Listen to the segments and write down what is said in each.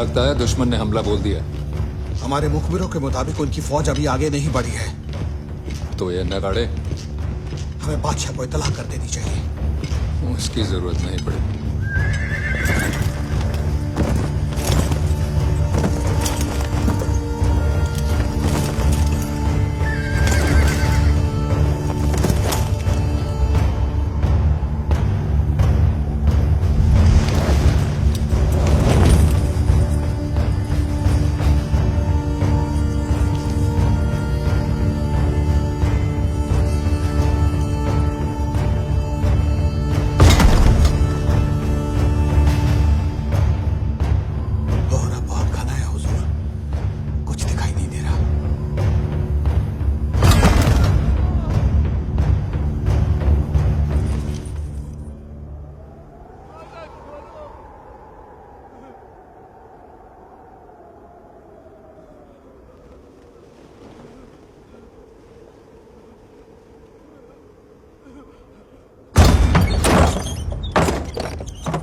लगता है दुश्मन ने हमला बोल दिया। हमारे मुखबिरों के मुताबिक उनकी फौज अभी आगे नहीं बढ़ी है। तो ये नगाड़े हमें बादशाह को इतला कर देनी चाहिए। उसकी जरूरत नहीं पड़ेगी।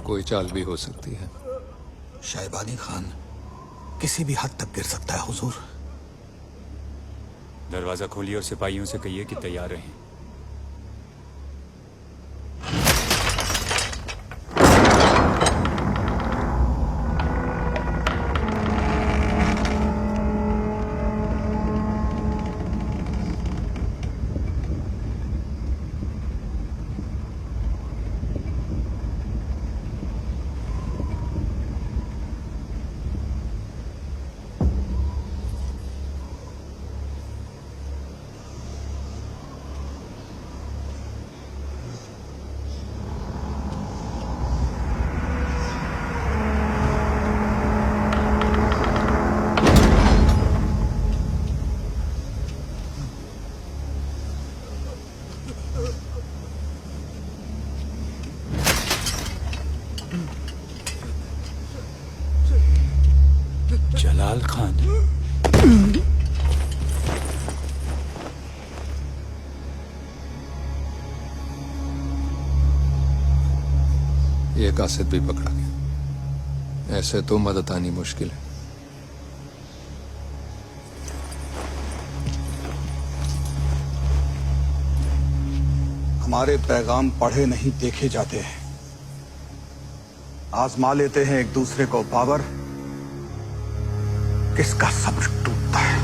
कोई चाल भी हो सकती है। शैबानी खान किसी भी हद तक गिर सकता है हुजूर। दरवाजा खोलिए और सिपाहियों से कहिए कि तैयार रहें। जलाल खान, ये कासिद भी पकड़ा गया। ऐसे तो मदद आनी मुश्किल है। हमारे पैगाम पढ़े नहीं देखे जाते हैं। आजमा लेते हैं एक दूसरे को बाबर, किसका सब्र टूटता है।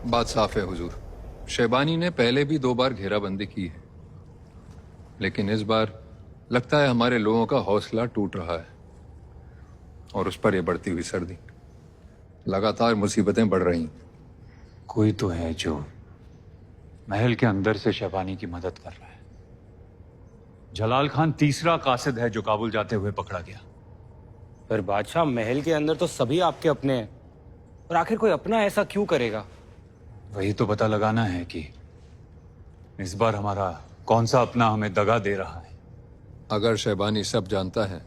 बात साफ है हुजूर। शैबानी ने पहले भी 2 बार घेराबंदी की है, लेकिन इस बार लगता है हमारे लोगों का हौसला टूट रहा है और उस पर यह बढ़ती हुई सर्दी। लगातार मुसीबतें बढ़ रही। कोई तो है जो महल के अंदर से शैबानी की मदद कर रहा है। जलाल खान तीसरा कासिद है जो काबुल जाते हुए पकड़ा गया। पर बादशाह, महल के अंदर तो सभी आपके अपने हैं, और आखिर कोई अपना ऐसा क्यों करेगा? वही तो पता लगाना है कि इस बार हमारा कौन सा अपना हमें दगा दे रहा है। अगर शैबानी सब जानता है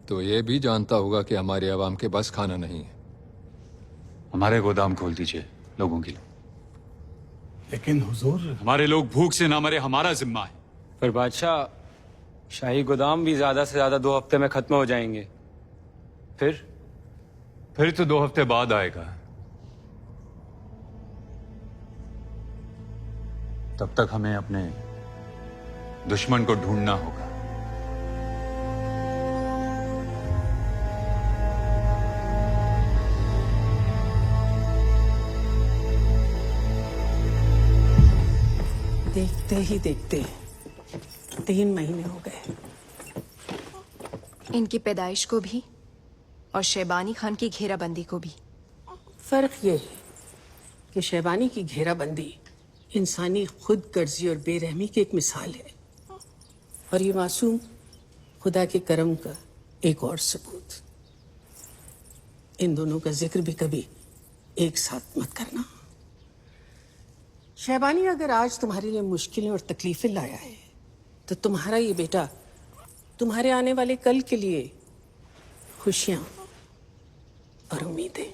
तो ये भी जानता होगा कि हमारे आवाम के पास खाना नहीं है। हमारे गोदाम खोल दीजिए लोगों के लिए। लेकिन हुजूर, हमारे लोग भूख से ना मरे, हमारा जिम्मा है। पर बादशाह, शाही गोदाम भी ज्यादा से ज्यादा 2 हफ्ते में खत्म हो जाएंगे। फिर तो 2 हफ्ते बाद आएगा। तब तक हमें अपने दुश्मन को ढूंढना होगा। देखते ही देखते 3 महीने हो गए। इनकी पैदाइश को भी और शैबानी खान की घेराबंदी को भी। फर्क ये है कि शैबानी की घेराबंदी इंसानी खुद गर्जी और बेरहमी की एक मिसाल है, और ये मासूम खुदा के करम का एक और सबूत। इन दोनों का जिक्र भी कभी एक साथ मत करना। शैबानी अगर आज तुम्हारे लिए मुश्किलें और तकलीफें लाया है, तो तुम्हारा ये बेटा तुम्हारे आने वाले कल के लिए खुशियां और उम्मीदें।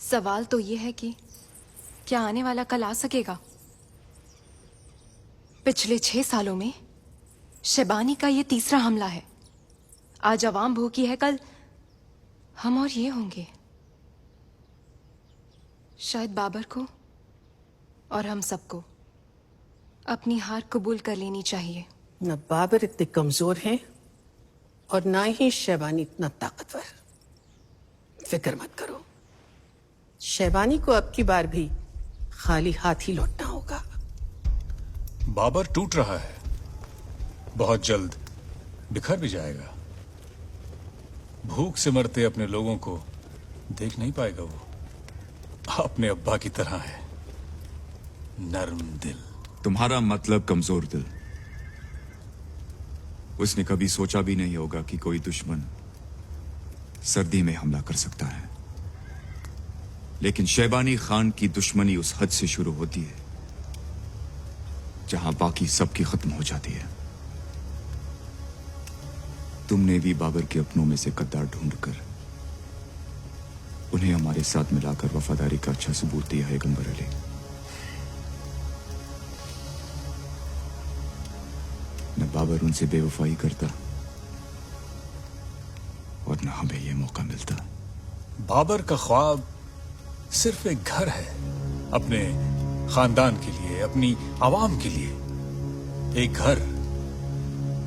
सवाल तो ये है कि क्या आने वाला कल आ सकेगा? पिछले 6 सालों में शैबानी का ये तीसरा हमला है। आज अवाम भूखी है, कल हम और ये होंगे। शायद बाबर को और हम सबको अपनी हार कबूल कर लेनी चाहिए। न बाबर इतने कमजोर हैं और ना ही शैबानी इतना ताकतवर। फिक्र मत करो, शैबानी को अब की बार भी खाली हाथ ही लौटना होगा। बाबर टूट रहा है, बहुत जल्द बिखर भी जाएगा। भूख से मरते अपने लोगों को देख नहीं पाएगा। वो अपने अब्बा की तरह है, नर्म दिल। तुम्हारा मतलब कमजोर दिल। उसने कभी सोचा भी नहीं होगा कि कोई दुश्मन सर्दी में हमला कर सकता है। लेकिन शैबानी खान की दुश्मनी उस हद से शुरू होती है जहां बाकी सबकी खत्म हो जाती है। तुमने भी बाबर के अपनों में से गद्दार ढूंढकर उन्हें हमारे साथ मिलाकर वफादारी का अच्छा सबूत दिया है गंबर अली। न बाबर उनसे बेवफाई करता और न हमें यह मौका मिलता। बाबर का ख्वाब सिर्फ एक घर है, अपने खानदान के लिए, अपनी आवाम के लिए एक घर।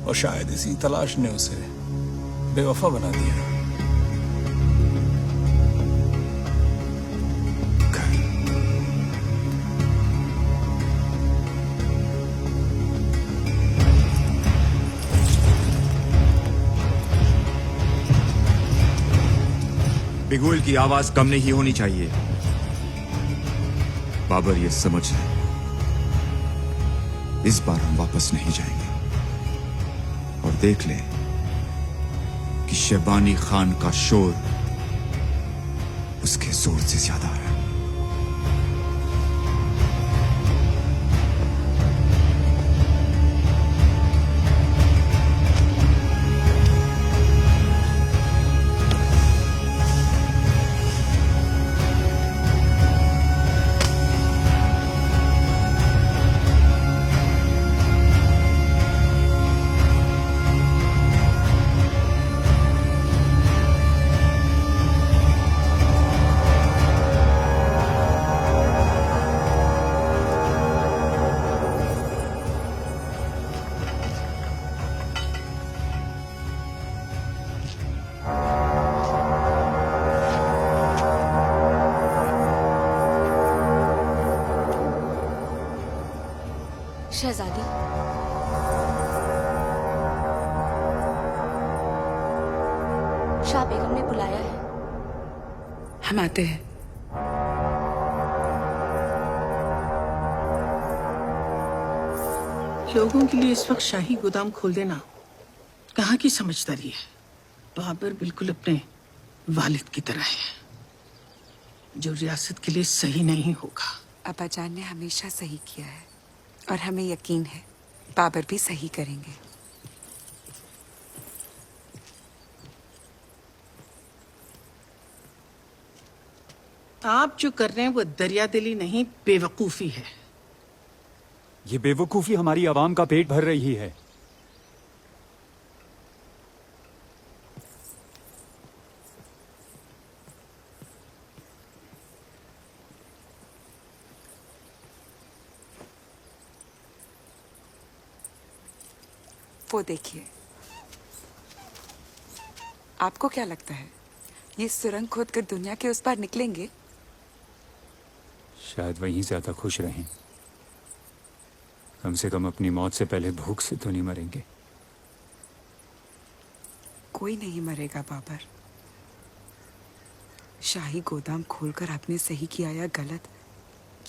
और शायद इसी तलाश ने उसे बेवफा बना दिया। बिगुल की आवाज कम नहीं होनी चाहिए। बाबर ये समझ ले, इस बार हम वापस नहीं जाएंगे। और देख ले कि शैबानी खान का शोर उसके जोर से ज्यादा है। शहजादी, शाह बेगम ने बुलाया है। हम आते हैं। लोगों के लिए इस वक्त शाही गोदाम खोल देना कहाँ की समझदारी है। बाबर बिल्कुल अपने वालिद की तरह है, जो रियासत के लिए सही नहीं होगा। अब्बाजान ने हमेशा सही किया है और हमें यकीन है बाबर भी सही करेंगे। आप जो कर रहे हैं वो दरिया दिली नहीं, बेवकूफी है। ये बेवकूफी हमारी आवाम का पेट भर रही है। वो देखिए। आपको क्या लगता है ये सुरंग खोदकर दुनिया के उस पार निकलेंगे? शायद वहीं ज्यादा खुश रहें। कम से कम अपनी मौत से पहले भूख से तो नहीं मरेंगे। कोई नहीं मरेगा बाबर। शाही गोदाम खोलकर आपने सही किया या गलत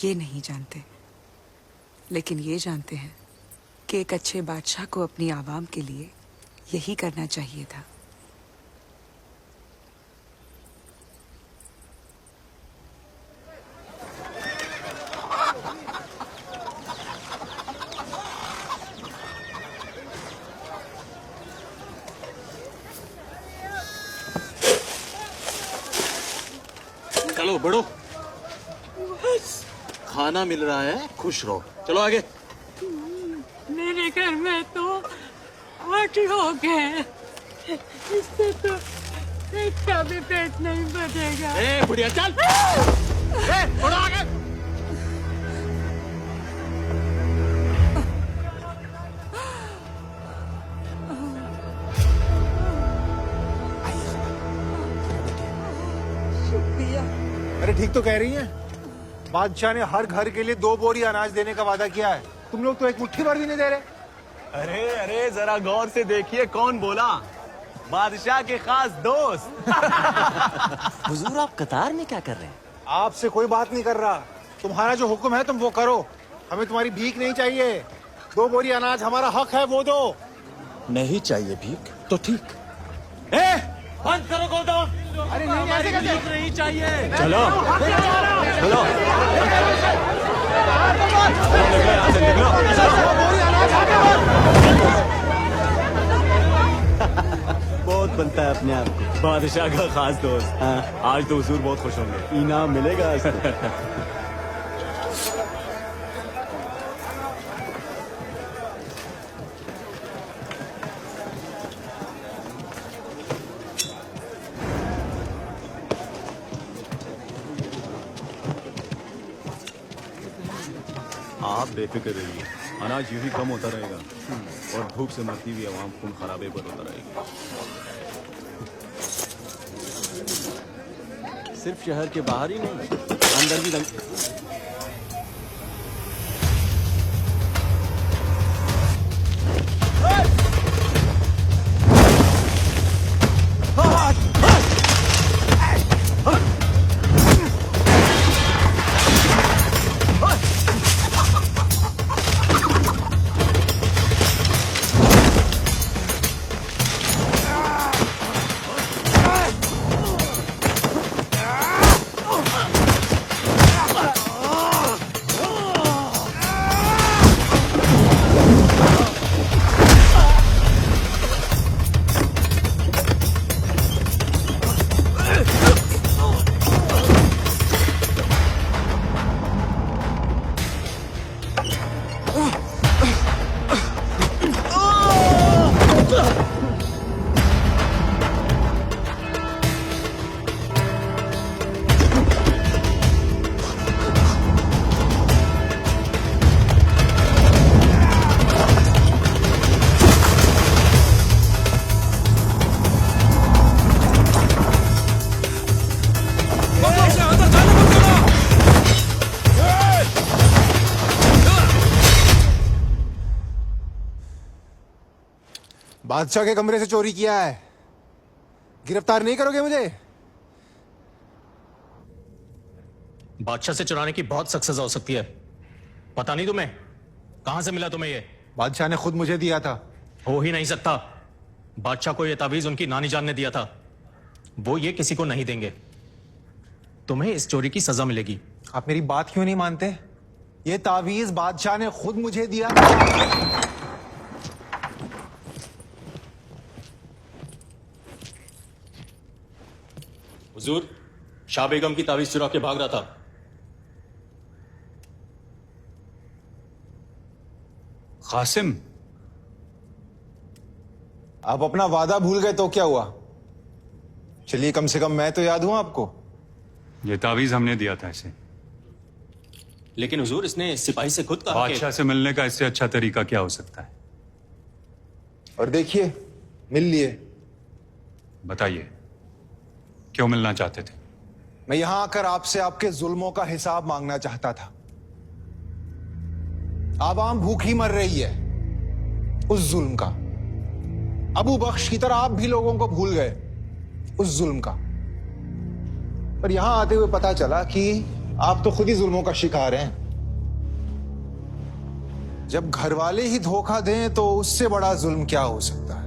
ये नहीं जानते, लेकिन ये जानते हैं कि एक अच्छे बादशाह को अपनी आवाम के लिए यही करना चाहिए था। चलो बढ़ो, खाना मिल रहा है, खुश रहो। चलो आगे। मेरे घर में तो 8 लोग हैं, इससे तो एक का भी पेट नहीं भरेगा। ए बुढ़िया चल। ए बढ़ो आगे। अरे ठीक तो कह रही हैं। बादशाह ने हर घर के लिए 2 बोरी अनाज देने का वादा किया है। तुम लोग तो एक मुट्ठी भर भी नहीं दे रहे। अरे अरे जरा गौर से देखिए कौन बोला। बादशाह के खास दोस्त। हुजूर आप कतार में क्या कर रहे हैं? आपसे कोई बात नहीं कर रहा। तुम्हारा जो हुक्म है तुम वो करो। हमें तुम्हारी भीख नहीं चाहिए। 2 बोरी अनाज हमारा हक है, वो दो। नहीं चाहिए भीख तो ठीक। बंद करो गोदाम। अरे नहीं, ऐसे कैसे? भीख नहीं चाहिए। चलो चलो बहुत बनता है अपने आप को। बादशाह का खास दोस्त। आज तो हुजूर बहुत खुश होंगे। इनाम मिलेगा आज तो। आप बेफिक्र रहिए, अनाज यूं ही कम होता रहेगा और भूख से मरती हुई आवाम खून खराबे पर होता रहेगी। सिर्फ शहर के बाहर ही नहीं, अंदर भी बादशाह के कमरे से चोरी किया है। गिरफ्तार नहीं करोगे मुझे? बादशाह से चुराने की बहुत सख्त सजा हो सकती है। पता नहीं तुम्हें? कहां से मिला तुम्हें ये? बादशाह ने खुद मुझे दिया था। हो ही नहीं सकता। बादशाह को यह तावीज उनकी नानी जान ने दिया था। वो ये किसी को नहीं देंगे। तुम्हें इस चोरी की सजा मिलेगी। आप मेरी बात क्यों नहीं मानते? ये तावीज बादशाह ने खुद मुझे दिया था। हुजूर, शाह बेगम की तावीज चुरा के भाग रहा था। कासिम, आप अपना वादा भूल गए तो क्या हुआ? चलिए कम से कम मैं तो याद हूं आपको। ये तावीज हमने दिया था इसे। लेकिन हुजूर, इसने सिपाही से खुद कहा कि बादशाह से मिलने का इससे अच्छा तरीका क्या हो सकता है? और देखिए, मिल लिए। बताइए, क्यों मिलना चाहते थे? मैं यहां आकर आपसे आपके जुल्मों का हिसाब मांगना चाहता था। आवाम भूखी मर रही है उस जुल्म का। अबू बख्श की तरह आप भी लोगों को भूल गए उस जुल्म का। पर यहां आते हुए पता चला कि आप तो खुद ही जुल्मों का शिकार हैं। जब घर वाले ही धोखा दें तो उससे बड़ा जुल्म क्या हो सकता है?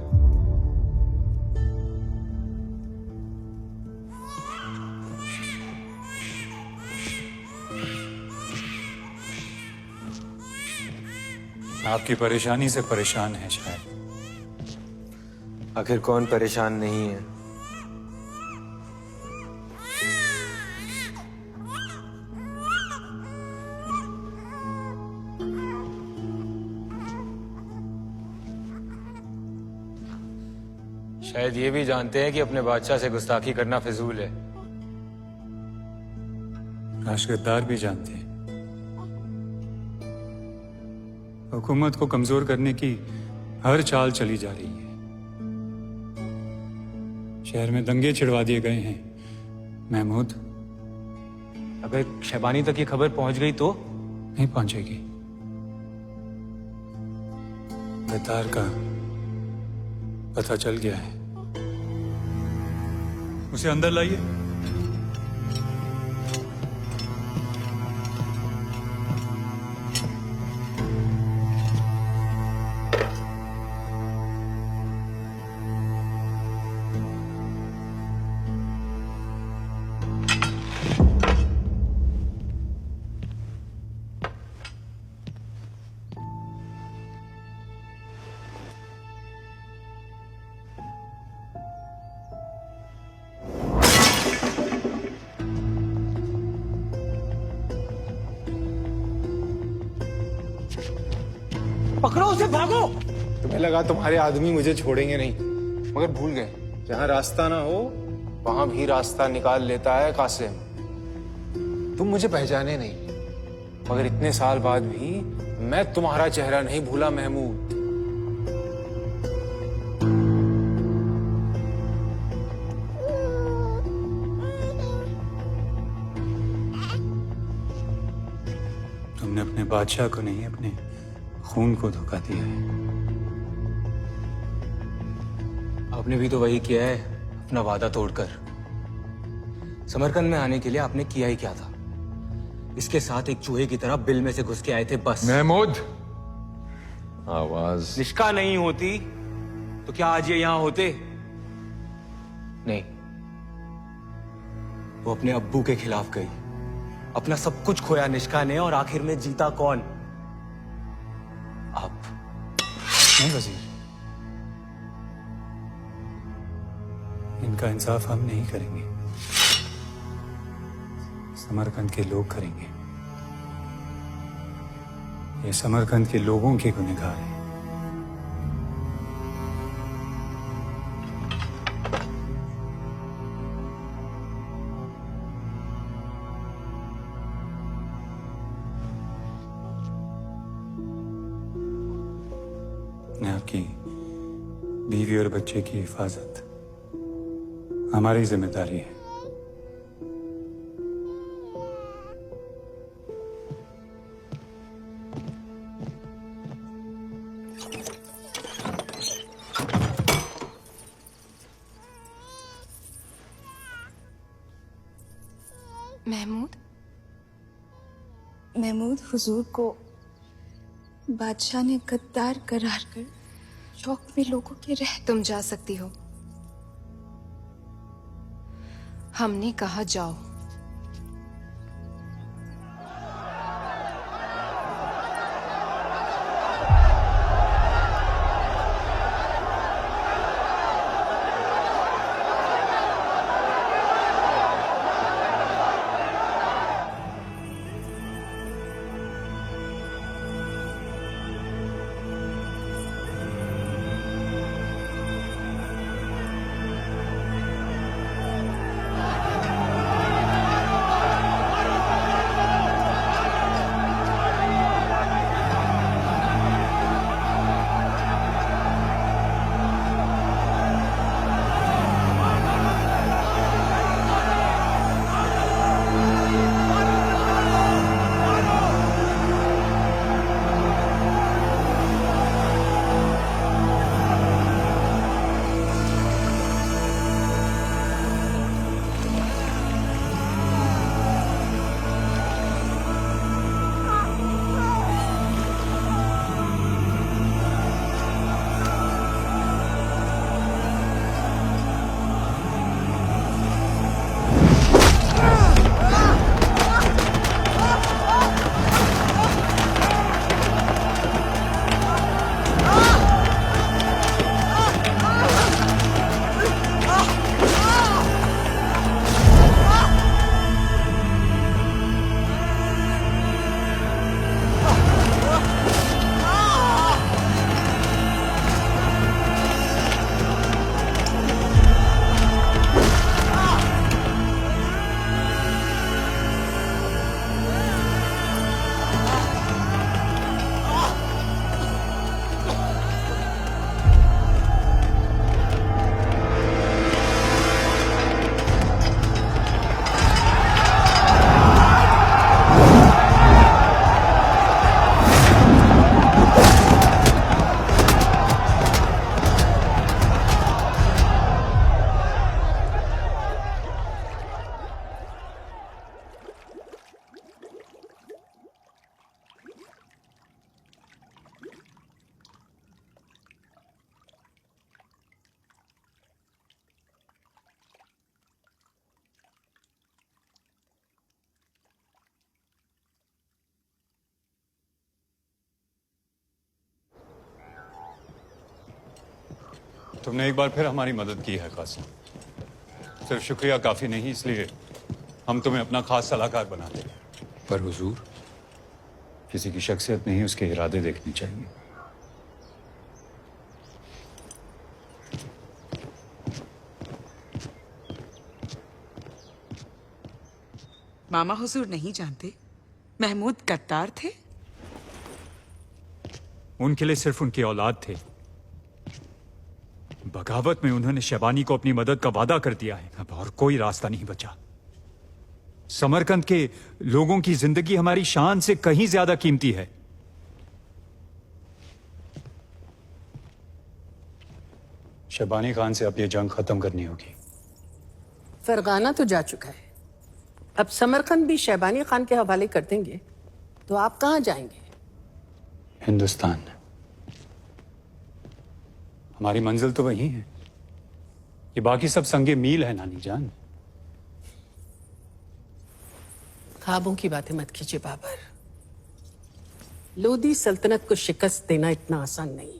आपकी परेशानी से परेशान है शायद। आखिर कौन परेशान नहीं है? शायद ये भी जानते हैं कि अपने बादशाह से गुस्ताखी करना फिजूल है। राशगद्दार भी जानते हैं। हुकूमत को कमजोर करने की हर चाल चली जा रही है। शहर में दंगे छिड़वा दिए गए हैं। महमूद, अगर शहबानी तक ये खबर पहुंच गई तो? नहीं पहुंचेगी। गद्दार का पता चल गया है। उसे अंदर लाइए। पकड़ो उसे, भागो। तुम्हें लगा तुम्हारे आदमी मुझे छोड़ेंगे नहीं, मगर भूल गए जहां रास्ता ना हो वहां भी रास्ता निकाल लेता है कासिम। तुम मुझे पहचाने नहीं, मगर इतने साल बाद भी मैं तुम्हारा चेहरा नहीं भूला महमूद। तुमने अपने बादशाह को नहीं, अपने खून को धोखा दिया है। आपने भी तो वही किया है, अपना वादा तोड़कर। समरकंद में आने के लिए आपने किया ही क्या था? इसके साथ एक चूहे की तरह बिल में से घुस के आए थे बस। महमूद, आवाज निष्का नहीं होती तो क्या आज ये यहां होते? नहीं, वो अपने अब्बू के खिलाफ गई। अपना सब कुछ खोया निष्का ने, और आखिर में जीता कौन? आप। नहीं वजीर, इनका इंसाफ हम नहीं करेंगे, समरकंद के लोग करेंगे। ये समरकंद के लोगों के गुनहगार हैं। आपकी बीवी और बच्चे की हिफाजत हमारी जिम्मेदारी है। महमूद, हुजूर को बादशाह ने गद्दार करार कर शौक में लोगों के रह। तुम जा सकती हो, हमने कहा जाओ। तुमने एक बार फिर हमारी मदद की है कासिम। सिर्फ शुक्रिया काफी नहीं, इसलिए हम तुम्हें अपना खास सलाहकार बनाते हैं। पर हुजूर, किसी की शख्सियत नहीं, उसके इरादे देखने चाहिए। मामा हुजूर नहीं जानते महमूद गद्दार थे? उनके लिए सिर्फ उनकी औलाद थे। बगावत में उन्होंने शैबानी को अपनी मदद का वादा कर दिया है। अब और कोई रास्ता नहीं बचा। समरकंद के लोगों की जिंदगी हमारी शान से कहीं ज्यादा कीमती है। शैबानी खान से अब ये जंग खत्म करनी होगी। फरगाना तो जा चुका है, अब समरकंद भी शैबानी खान के हवाले कर देंगे तो आप कहां जाएंगे? हिंदुस्तान। हमारी मंजिल तो वही है। ये बाकी सब संगे मील है नानी जान। ख्वाबों की बातें मत कीजिए बाबर। लोधी सल्तनत को शिकस्त देना इतना आसान नहीं है।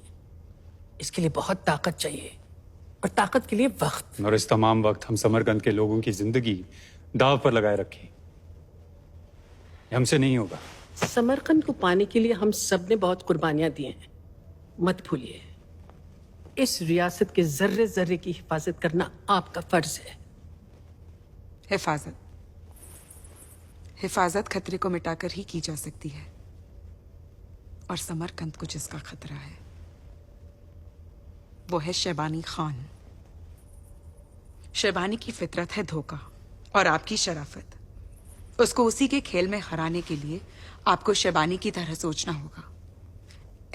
इसके लिए बहुत ताकत चाहिए, और ताकत के लिए वक्त। और इस तमाम वक्त हम समरकंद के लोगों की जिंदगी दाव पर लगाए रखें, ये हमसे नहीं होगा। समरकंद को पाने के लिए हम सब ने बहुत कुर्बानियां दी हैं, मत भूलिए। इस रियासत के जर्रे जर्रे की हिफाजत करना आपका फर्ज है। हिफाजत हिफाजत खतरे को मिटाकर ही की जा सकती है, और समरकंद को जिसका खतरा है वो है शैबानी खान। शैबानी की फितरत है धोखा, और आपकी शराफत। उसको उसी के खेल में हराने के लिए आपको शैबानी की तरह सोचना होगा।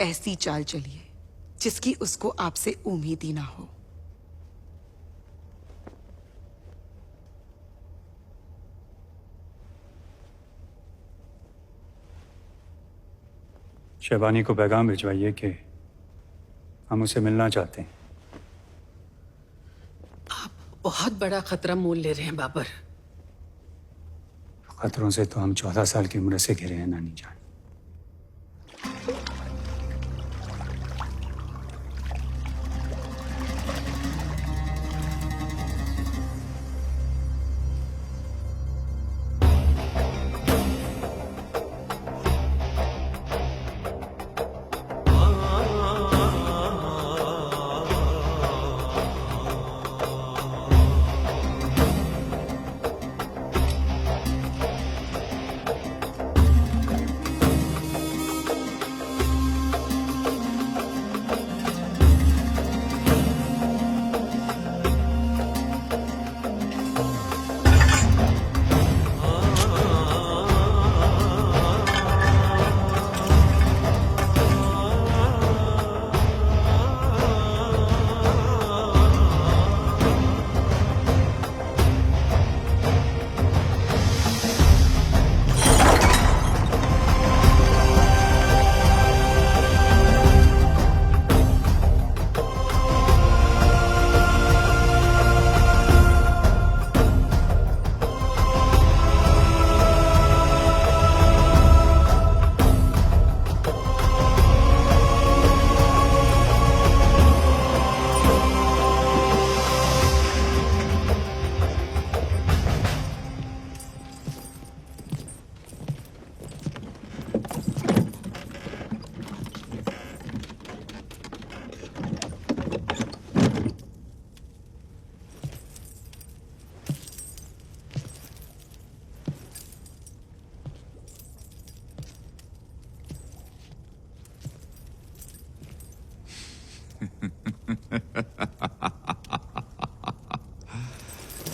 ऐसी चाल चलिए जिसकी उसको आपसे उम्मीद ही ना हो। शैबानी को पैगाम भिजवाइए कि हम उसे मिलना चाहते हैं। आप बहुत बड़ा खतरा मोल ले रहे हैं बाबर। खतरों से तो हम 14 साल की उम्र से घिरे हैं नानी जान।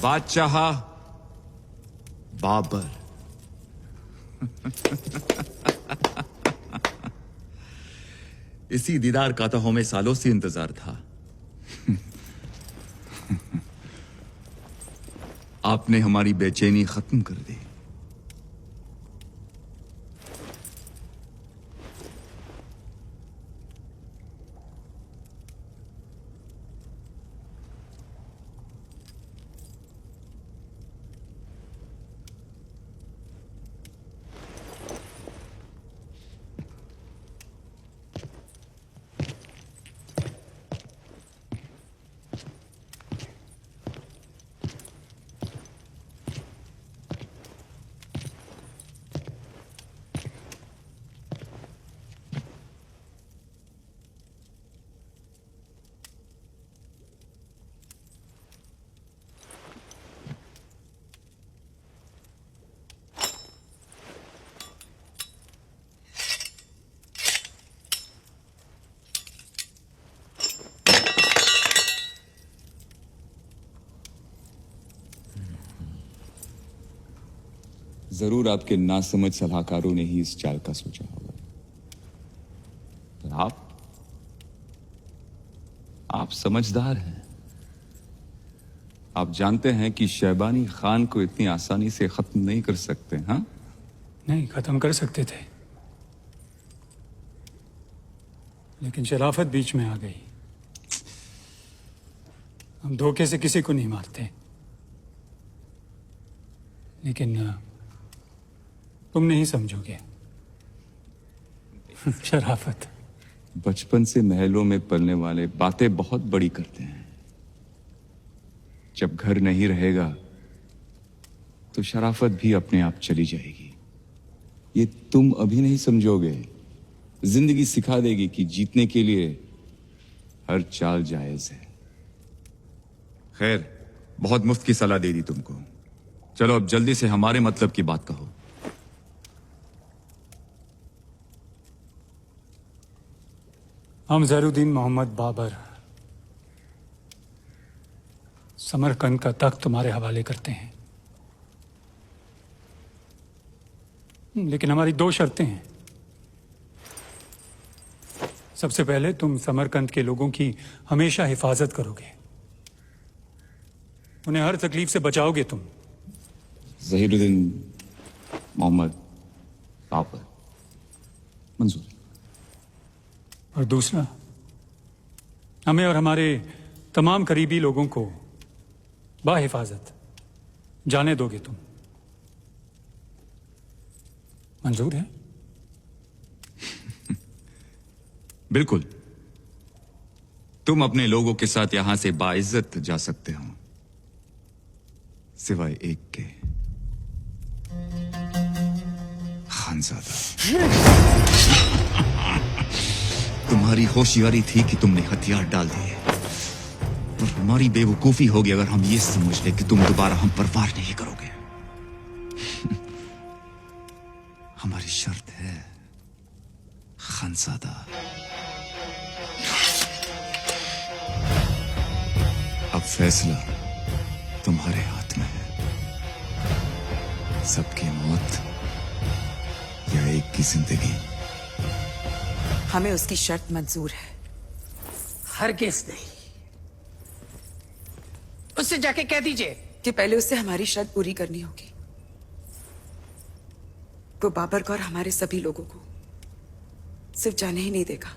बादशाह बाबर। इसी दीदार का तो हमें सालों से इंतजार था। आपने हमारी बेचैनी खत्म कर दी। जरूर आपके नासमझ सलाहकारों ने ही इस चाल का सोचा होगा। पर आप समझदार हैं। आप जानते हैं कि शहबानी खान को इतनी आसानी से खत्म नहीं कर सकते। हाँ, नहीं, खत्म कर सकते थे, लेकिन शराफत बीच में आ गई। हम धोखे से किसी को नहीं मारते, लेकिन तुम नहीं समझोगे। शराफत। बचपन से महलों में पलने वाले बातें बहुत बड़ी करते हैं। जब घर नहीं रहेगा तो शराफत भी अपने आप चली जाएगी। ये तुम अभी नहीं समझोगे। जिंदगी सिखा देगी कि जीतने के लिए हर चाल जायज है। खैर, बहुत मुफ्त की सलाह दे दी तुमको। चलो अब जल्दी से हमारे मतलब की बात कहो। हम ज़ैनुद्दीन मोहम्मद बाबर समरकंद का तख्त तुम्हारे हवाले करते हैं, लेकिन हमारी 2 शर्तें हैं। सबसे पहले तुम समरकंद के लोगों की हमेशा हिफाजत करोगे, उन्हें हर तकलीफ से बचाओगे तुम। ज़हीरुद्दीन मोहम्मद बाबर, मंजूर। और दूसरा, हमें और हमारे तमाम करीबी लोगों को बाहिफाजत जाने दोगे तुम। मंजूर है? बिल्कुल। तुम अपने लोगों के साथ यहां से बाइज्जत जा सकते हो, सिवाय एक के, खानजादा। तुम्हारी होशियारी थी कि तुमने हथियार डाल दिए, और हमारी बेवकूफी होगी अगर हम ये समझ ले कि तुम दोबारा हम पर वार नहीं करोगे। हमारी शर्त है खानजादा, अब फैसला तुम्हारे हाथ में है। सबकी मौत या एक की जिंदगी। हमें उसकी शर्त मंजूर है। हरगिज नहीं। उससे जाके कह दीजिए कि पहले उससे हमारी शर्त पूरी करनी होगी। वो बाबर को और हमारे सभी लोगों को सिर्फ जाने ही नहीं देगा,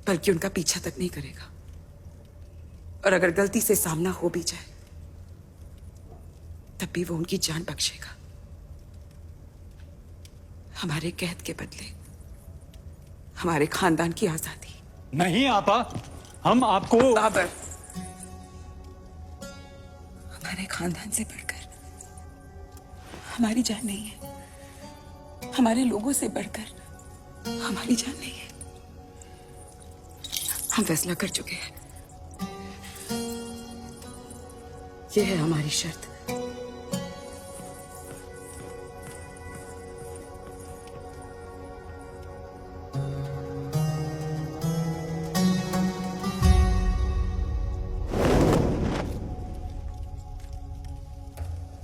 बल्कि उनका पीछा तक नहीं करेगा। और अगर गलती से सामना हो भी जाए तब भी वो उनकी जान बख्शेगा, हमारे कैद के बदले हमारे खानदान की आजादी। नहीं आपा, हम आपको। बाबर, हमारे खानदान से बढ़कर हमारी जान नहीं है, हमारे लोगों से बढ़कर हमारी जान नहीं है। हम फैसला कर चुके हैं। ये है हमारी शर्त।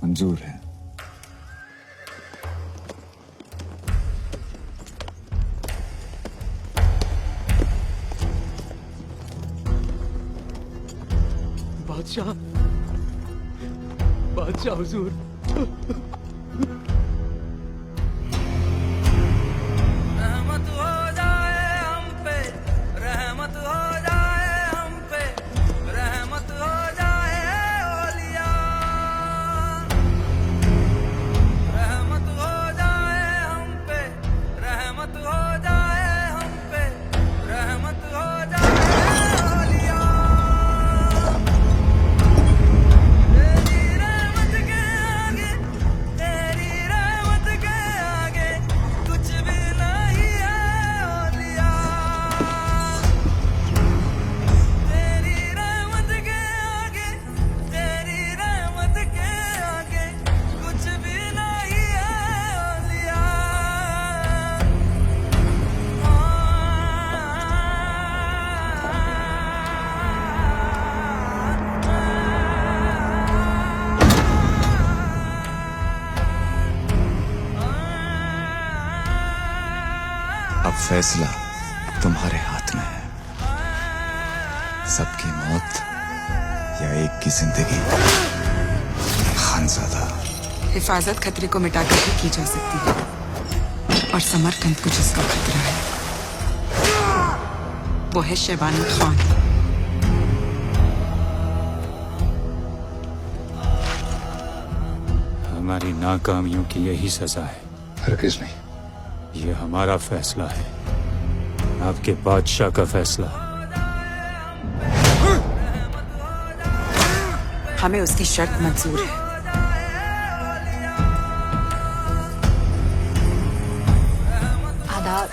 मंजूर है। बादशाह, बादशाह हुजूर। रहमत हो जाए हम पे, रहमत हो जाए हम पे, रहमत हो जाए औलिया। रहमत हो जाए हम पे, रहमत हो जाए हम पे, रहमत हो जाए औलिया। तेरी रहमत के आगे फैसला तुम्हारे हाथ में है। सबकी मौत या एक की जिंदगी। खानजादा। हिफाजत खतरे को मिटाकर भी की जा सकती है, और समरकंद को जिसका खतरा है वो है शैबानी खान। हमारी नाकामियों की यही सजा है। हरगिज नहीं। ये हमारा फैसला है, आपके बादशाह का फैसला। हमें उसकी शर्त मंजूर है। आदाब।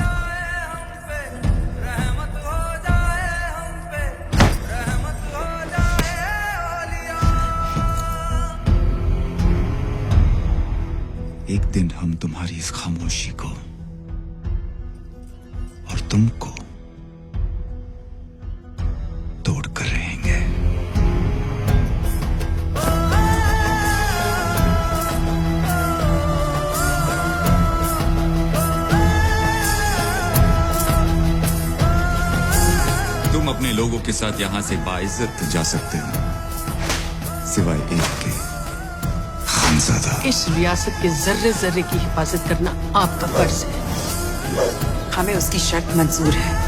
एक दिन हम तुम्हारी इस खामोशी को और तुमको तोड़ कर रहेंगे। तुम अपने लोगों के साथ यहां से बाइज्जत जा सकते हो, सिवाय एक के, खानजादा। इस रियासत के जर्रे जर्रे की हिफाजत करना आपका फर्ज है। हमें उसकी शर्त मंजूर है।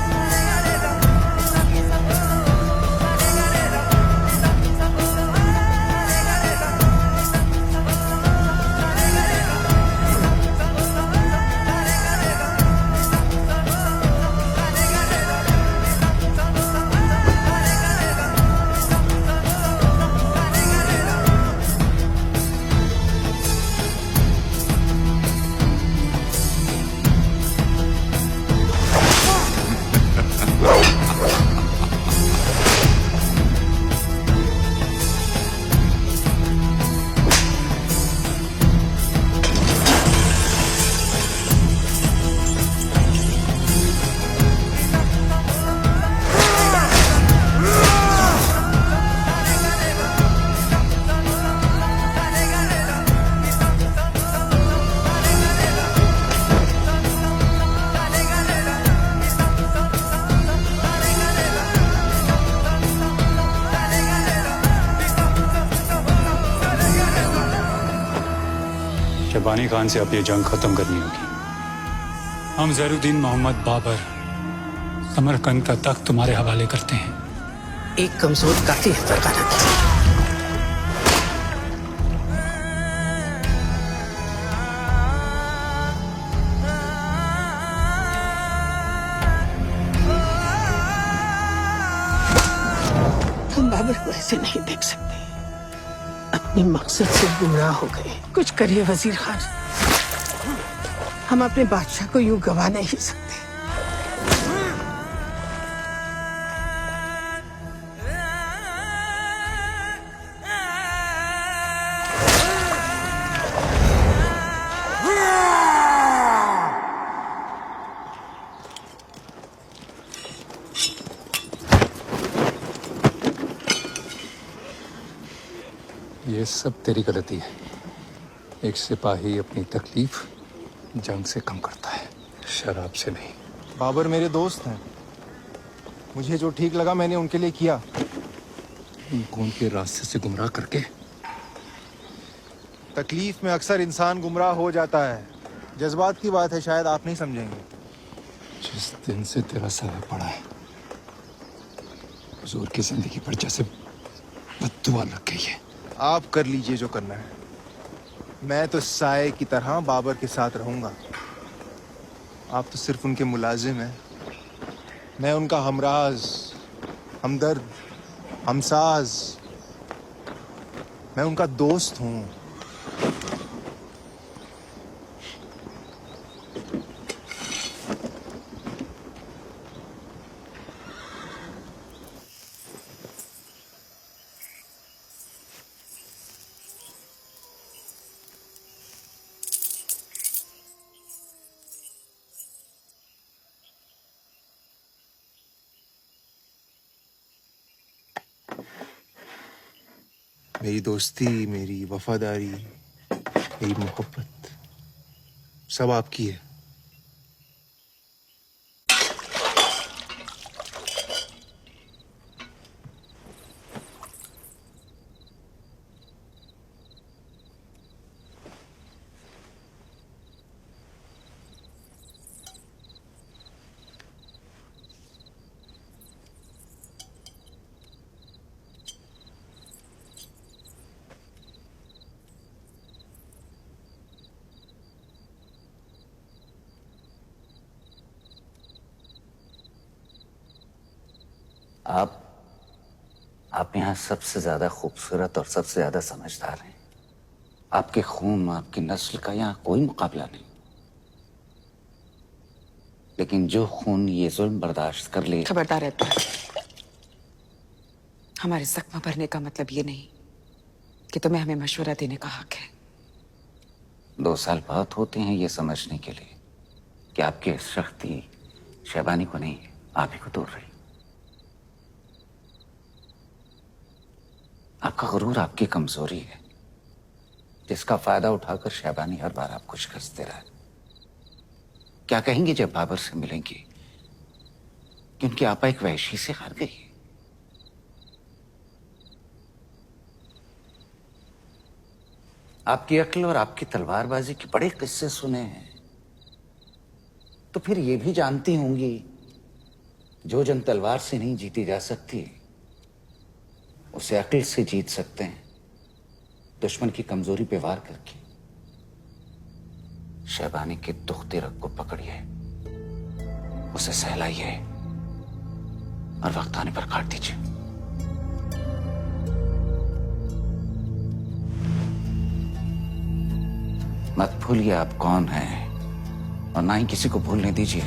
शैबानी खान से अब ये जंग खत्म करनी होगी। हम जैनुद्दीन मोहम्मद बाबर समरकंद का तख्त तुम्हारे हवाले करते हैं। एक कमजोर काफी है फरगाना के लिए। हम बाबर को ऐसे नहीं देख सकते। अपने मकसद से गुमराह हो गए। कुछ करिए वजीर खान, हम अपने बादशाह को यूं गवा नहीं सकते। ये सब तेरी गलती है। एक सिपाही अपनी तकलीफ जंग से कम करता है, शराब से नहीं। बाबर मेरे दोस्त हैं, मुझे जो ठीक लगा मैंने उनके लिए किया। उनको उनके रास्ते से गुमराह करके। तकलीफ में अक्सर इंसान गुमराह हो जाता है। जज्बात की बात है, शायद आप नहीं समझेंगे। जिस दिन से तेरा साया पड़ा है, हुजूर की जिंदगी पर जैसे बद्दुआ लग गई है। आप कर लीजिए जो करना है। मैं तो साए की तरह बाबर के साथ रहूंगा। आप तो सिर्फ उनके मुलाजिम हैं। मैं उनका हमराज, हमदर्द, हमसाज, मैं उनका दोस्त हूं। मेरी दोस्ती, मेरी वफादारी, मेरी मोहब्बत सब आपकी है। आप यहाँ सबसे ज्यादा खूबसूरत और सबसे ज्यादा समझदार हैं। आपके खून, आपकी नस्ल का यहाँ कोई मुकाबला नहीं। लेकिन जो खून ये जुल्म बर्दाश्त कर ले। खबरदार रहता है। हमारे जख्म भरने का मतलब ये नहीं कि तुम्हें हमें मशवरा देने का हक है। 2 साल बहुत होते हैं ये समझने के लिए कि आपकी शक्ति शहबानी को नहीं, आप ही को तोड़ रही। आपका गुरूर आपकी कमजोरी है, जिसका फायदा उठाकर शहबानी हर बार आपको शिकस्त दे रहा है। क्या कहेंगे जब बाबर से मिलेंगे कि उनकी आपा एक वहशी से हार गई? आपकी अक्ल और आपकी तलवारबाजी के बड़े किस्से सुने हैं, तो फिर ये भी जानती होंगी जो जंग तलवार से नहीं जीती जा सकती उसे अक्ल से जीत सकते हैं, दुश्मन की कमजोरी पे वार करके। शहबानी के दुखते रग को पकड़िए, उसे सहलाइए और वक्त आने पर काट दीजिए। मत भूलिए आप कौन हैं और ना ही किसी को भूलने दीजिए।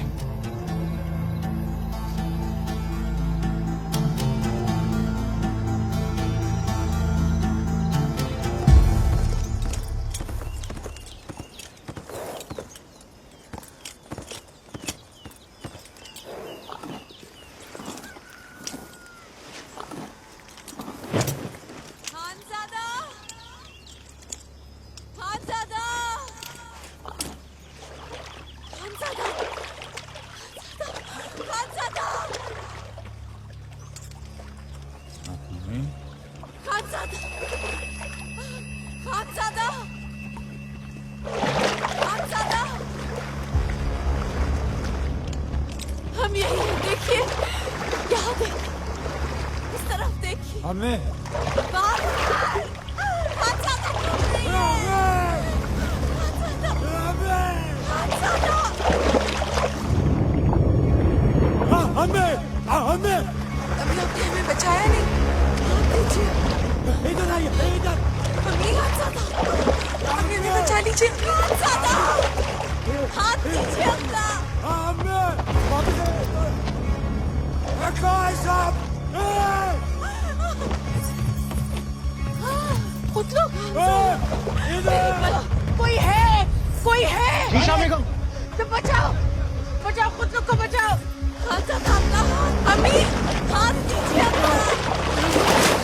खानज़ादा, खानज़ादा, खानज़ादा, खानज़ादा, खानज़ादा, खानज़ादा, खानज़ादा, हम यही हैं, देखिए, यहाँ देखिए, इस तरफ देखिए। हमें अभी आपने हमें बचाया नहीं। हाथ दीजिए। इधर आइए, इधर। अम्मी, हमें भी बचा लीजिए। हाथ दीजिए अपना। खुद लोग कोई है, कोई है। शीशा बेगम, तो बचाओ, बचाओ, खुद लोग को बचाओ। खानज़ादा अपना हाथ, अम्मी, हाथ दीजिए अपना,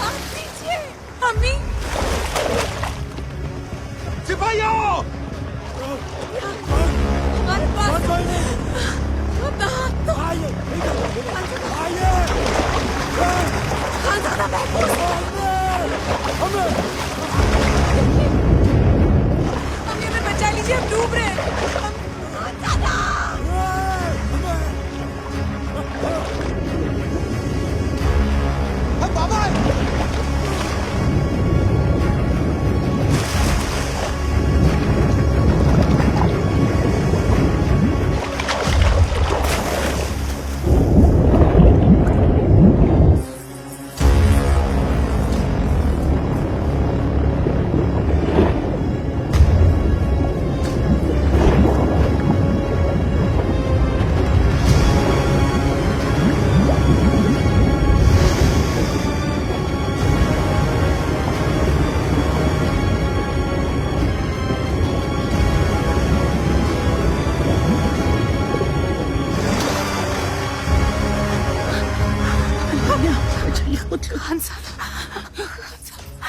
हाथ दीजिए, अम्मी। सिपाहियों, हमारे पास अपना हाथ दो। खानज़ादा महफूज। अम्मी, हमें बचा लीजिए, हम डूब रहे हैं। खानज़ादा, बाबा,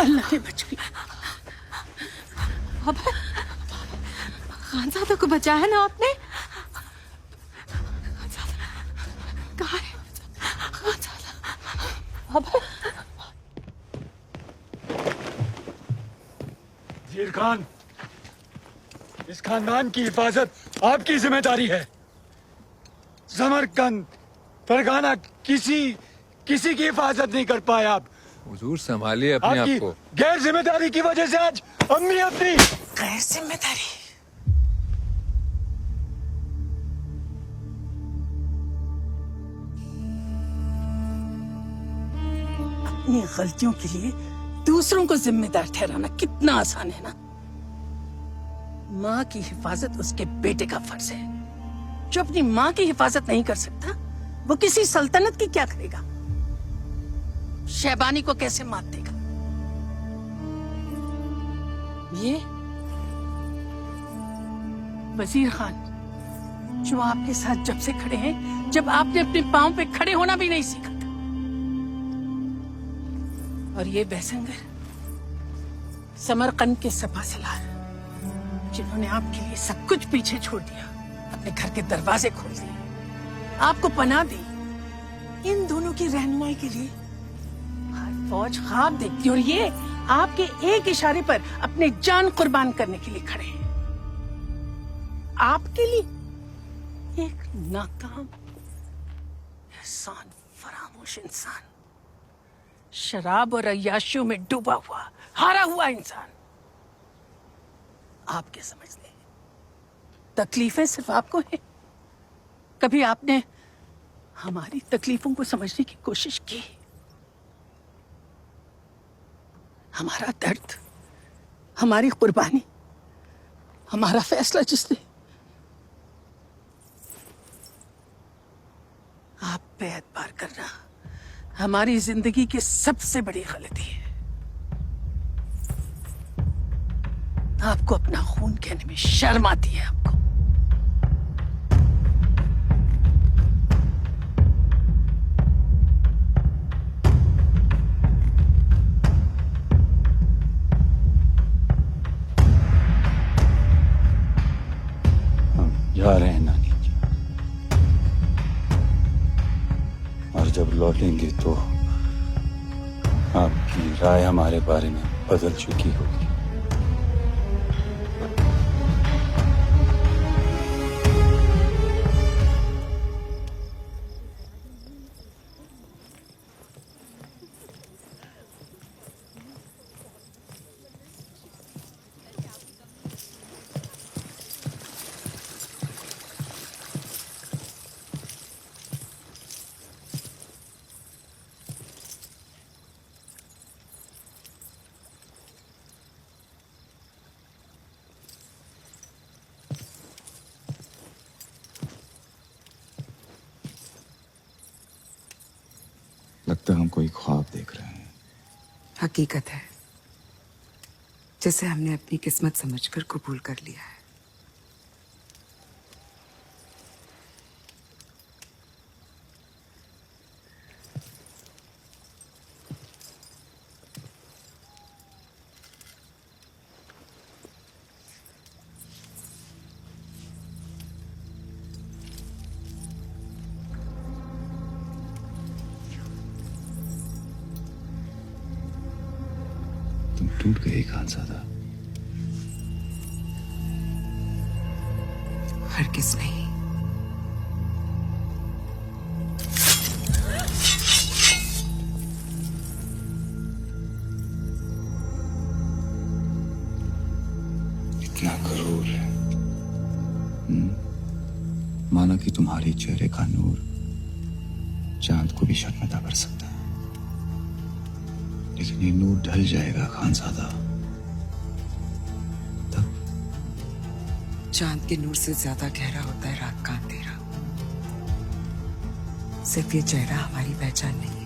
अल्लाह ने बचाई। अब खानज़ादा को बचाया ना आपने? कहाँ है खानज़ादा? अब वीर खान, इस खानदान की हिफाजत आपकी जिम्मेदारी है। समरकंद, फरगाना किसी की हिफाजत नहीं कर पाए आप। हुजूर संभालिए अपने आप आपकी को। गैर जिम्मेदारी की वजह से आज अम्मी अपनी गैर जिम्मेदारी। अपनी गलतियों के लिए दूसरों को जिम्मेदार ठहराना कितना आसान है ना। माँ की हिफाजत उसके बेटे का फर्ज है। जो अपनी माँ की हिफाजत नहीं कर सकता वो किसी सल्तनत की क्या करेगा? शहबानी को कैसे मात देगा? ये वजीर खान जो आपके साथ जब से खड़े हैं, जब आपने अपने पांव पे खड़े होना भी नहीं सीखा था। और ये बैसंगर समरकंद के सपासलार जिन्होंने आपके लिए सब कुछ पीछे छोड़ दिया, अपने घर के दरवाजे खोल दिए, आपको पनाह दी। इन दोनों की रहनुमाई के लिए हर फौज ख्वाब देखती और ये आपके एक इशारे पर अपने जान कुर्बान करने के लिए खड़े हैं। आपके लिए एक नाकाम, एहसान फरामोश इंसान, शराब और अय्याशियों में डूबा हुआ, हारा हुआ इंसान। आप क्या समझते हैं? तकलीफें सिर्फ आपको हैं? कभी आपने हमारी तकलीफों को समझने की कोशिश की? हमारा दर्द, हमारी कुर्बानी, हमारा फैसला जिसने आप पे एतबार करना हमारी जिंदगी की सबसे बड़ी गलती है। आपको अपना खून कहने में शर्म आती है। आपको जा रहे हैं नानी जी, और जब लौटेंगे तो आपकी राय हमारे बारे में बदल चुकी होगी। लगता है हम कोई ख्वाब देख रहे हैं। हकीकत है, जिसे हमने अपनी किस्मत समझकर कबूल कर लिया है। तुम टूट गए खानजादा। हरगिज़ नहीं। इतना गरूर है, माना कि तुम्हारे चेहरे का नूर चांद को भी शर्मिंदा कर सकता है, लेकिन ये नूर ढल जाएगा खानजादा। तब चांद के नूर से ज्यादा गहरा होता है रात का अंधेरा। सिर्फ ये चेहरा हमारी पहचान नहीं।